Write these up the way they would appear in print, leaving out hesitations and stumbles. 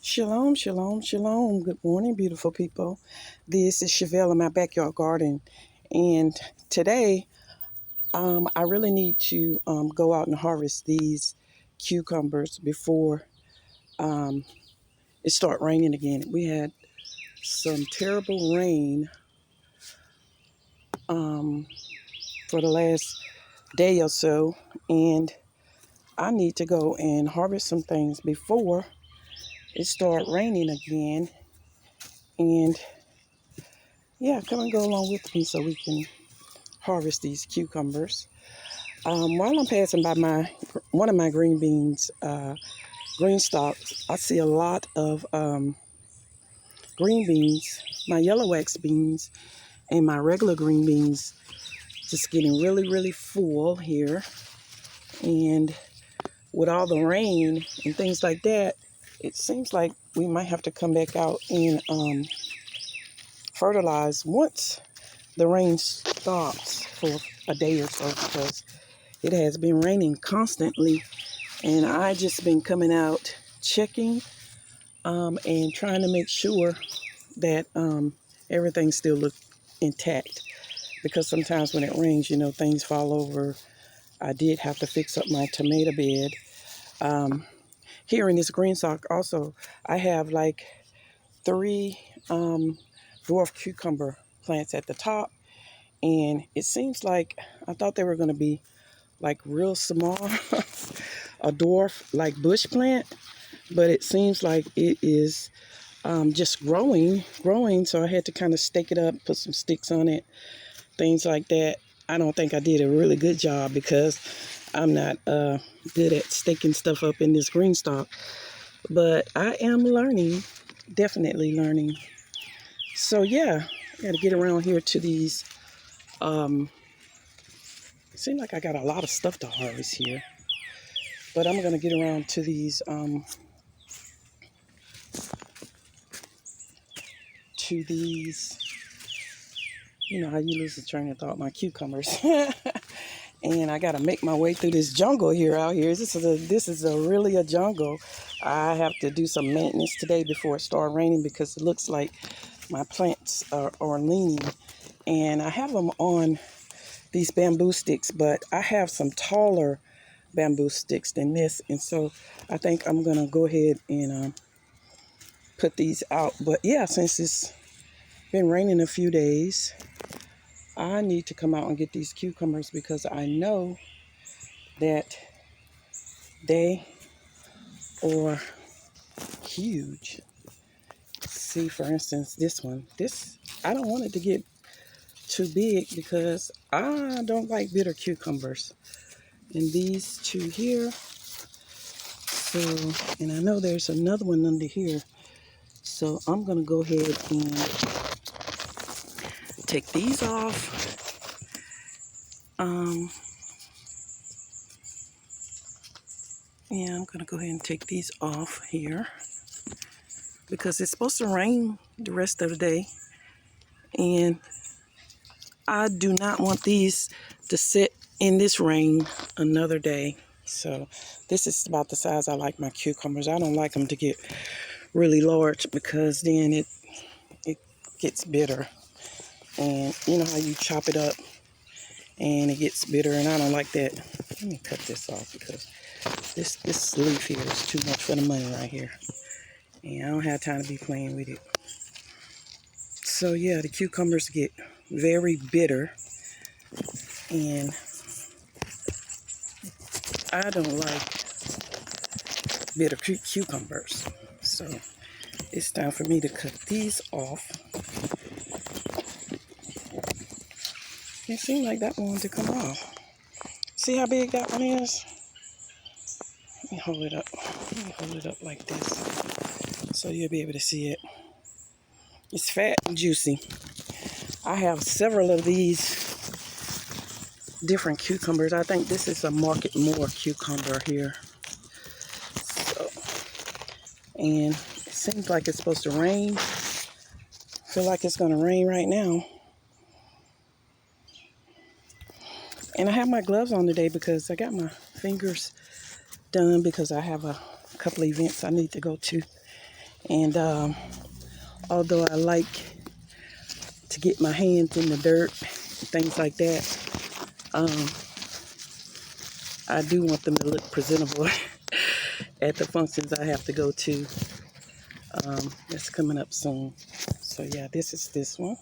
Shalom, shalom, shalom. Good morning, beautiful people. This is Chevelle in my backyard garden. And today, I really need to go out and harvest these cucumbers before it start raining again. We had some terrible rain for the last day or so. And I need to go and harvest some things before it start raining again. And yeah, come and go along with me so we can harvest these cucumbers. While I'm passing by one of my green beans, green stalks, I see a lot of green beans, my yellow wax beans, and my regular green beans just getting really, really full here. And with all the rain and things like that, it seems like we might have to come back out and fertilize once the rain stops for a day or so, because it has been raining constantly, and I just been coming out checking and trying to make sure that everything still look intact, because sometimes when it rains, things fall over. I did have to fix up my tomato bed. Here in this green stalk also, I have like 3 dwarf cucumber plants at the top, and it seems like I thought they were going to be like real small, a dwarf like bush plant, but it seems like it is just growing. So I had to kind of stake it up, put some sticks on it, things like that. I don't think I did a really good job because I'm not good at staking stuff up in this green stalk, but I am learning, definitely learning. So yeah, I got to get around here to these. It seems like I got a lot of stuff to harvest here, but I'm going to get around to these, you know how you lose the train of thought, my cucumbers. And I got to make my way through this jungle out here. This is really a jungle. I have to do some maintenance today before it starts raining, because it looks like my plants are leaning. And I have them on these bamboo sticks, but I have some taller bamboo sticks than this. And so I think I'm going to go ahead and put these out. But yeah, since it's been raining a few days, I need to come out and get these cucumbers, because I know that they are huge. See, for instance, this one. I don't want it to get too big because I don't like bitter cucumbers. And these 2 here. So, and I know there's another one under here. So I'm going to go ahead and take these off. Yeah, I'm going to go ahead and take these off here, because it's supposed to rain the rest of the day. And I do not want these to sit in this rain another day. So this is about the size I like my cucumbers. I don't like them to get really large, because then it gets bitter. And you know how you chop it up and it gets bitter, and I don't like that. Let me cut this off, because this leaf here is too much for the money right here. And I don't have time to be playing with it. So yeah, the cucumbers get very bitter, and I don't like bitter cucumbers. So it's time for me to cut these off. It seemed like that one wanted to come off. See how big that one is? Let me hold it up. Let me hold it up like this so you'll be able to see it. It's fat and juicy. I have several of these different cucumbers. I think this is a Market More cucumber here. So, and it seems like it's supposed to rain. I feel like it's going to rain right now. And I have my gloves on today because I got my fingers done, because I have a couple of events I need to go to. And although I like to get my hands in the dirt, things like that, I do want them to look presentable at the functions I have to go to. That's coming up soon. So yeah, this is this one.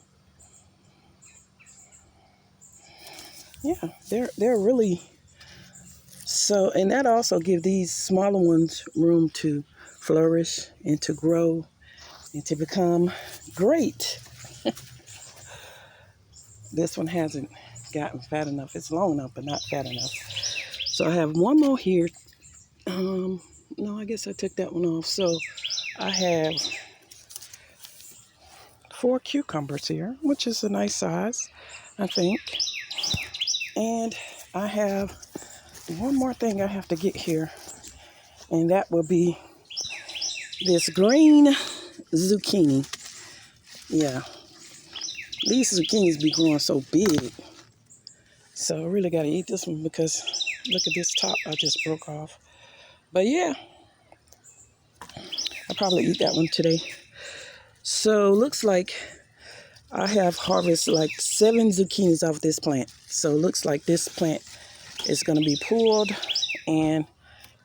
Yeah, they're really so, and that also give these smaller ones room to flourish and to grow and to become great. This one hasn't gotten fat enough. It's long enough, but not fat enough. So I have one more here. No, I guess I took that one off. So I have 4 cucumbers here, which is a nice size, I think. And I have one more thing I have to get here, and that will be this green zucchini. Yeah, these zucchinis be growing so big. So I really got to eat this one because look at this top I just broke off. But yeah, I'll probably eat that one today. So looks like I have harvested like 7 zucchinis off this plant. So looks like this plant is going to be pulled, and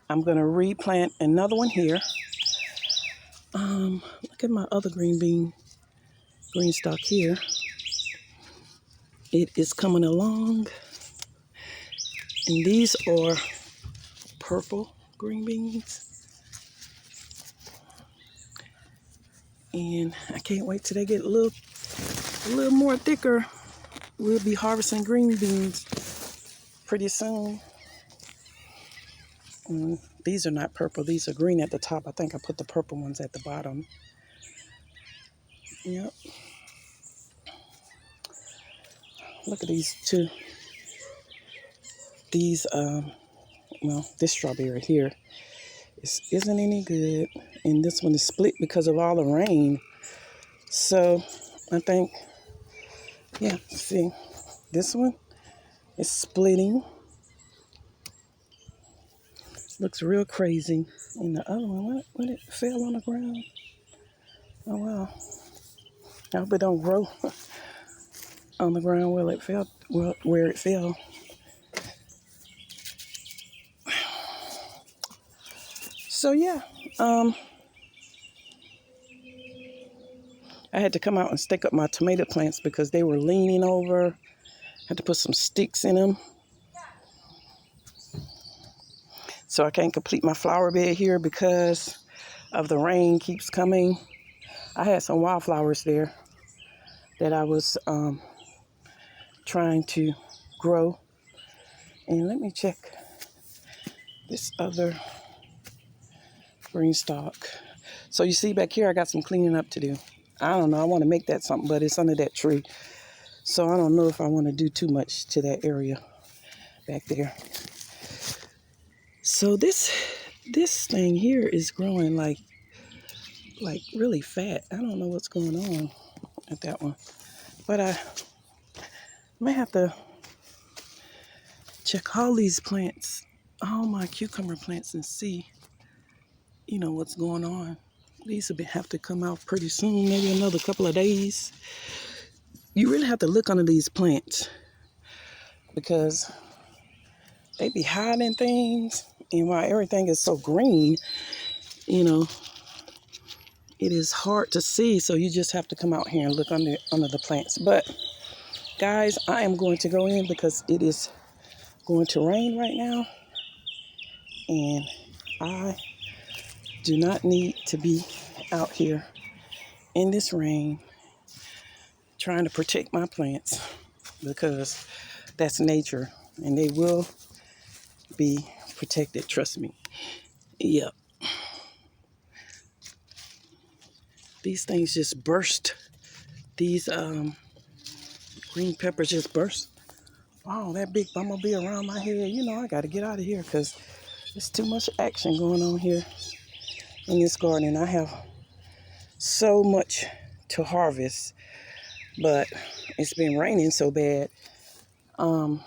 I'm going to replant another one here. Look at my other green stalk here. It is coming along, and these are purple green beans. And I can't wait till they get a little more thicker. We'll be harvesting green beans pretty soon. And these are not purple, these are green at the top. I think I put the purple ones at the bottom. Yep. Look at these two. These, well, this strawberry here isn't any good. And this one is split because of all the rain. So I think, yeah, see, this one is splitting. Looks real crazy. And the other one, when it fell on the ground. Oh, wow. I hope it don't grow on the ground where it fell. So yeah, I had to come out and stake up my tomato plants because they were leaning over. I had to put some sticks in them. So I can't complete my flower bed here because of the rain keeps coming. I had some wildflowers there that I was trying to grow. And let me check this other green stalk. So you see back here, I got some cleaning up to do. I don't know, I want to make that something, but it's under that tree. So I don't know if I want to do too much to that area back there. So this thing here is growing like really fat. I don't know what's going on at that one. But I may have to check all these plants, all my cucumber plants, and see, you know, what's going on. These will have to come out pretty soon, maybe another couple of days. You really have to look under these plants because they be hiding things. And while everything is so green, you know, it is hard to see. So you just have to come out here and look under the plants. But guys, I am going to go in because it is going to rain right now. And I do not need to be out here in this rain trying to protect my plants because that's nature and they will be protected, trust me. Yep. These things just burst. These green peppers just burst. Wow, that big bumblebee around my head. You know, I got to get out of here because there's too much action going on here in this garden. I have so much to harvest, but it's been raining so bad. I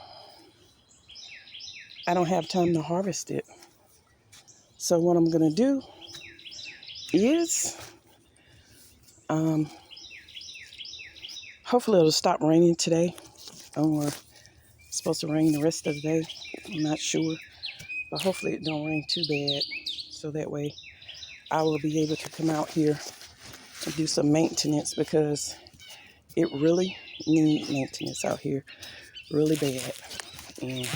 don't have time to harvest it. So what I'm going to do is Hopefully it'll stop raining today, or it's supposed to rain the rest of the day. I'm not sure, but hopefully it don't rain too bad, so that way I will be able to come out here and do some maintenance, because it really needs maintenance out here really bad. And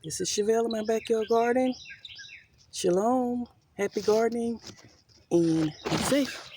this is Chevelle in my backyard garden. Shalom, happy gardening, and be safe.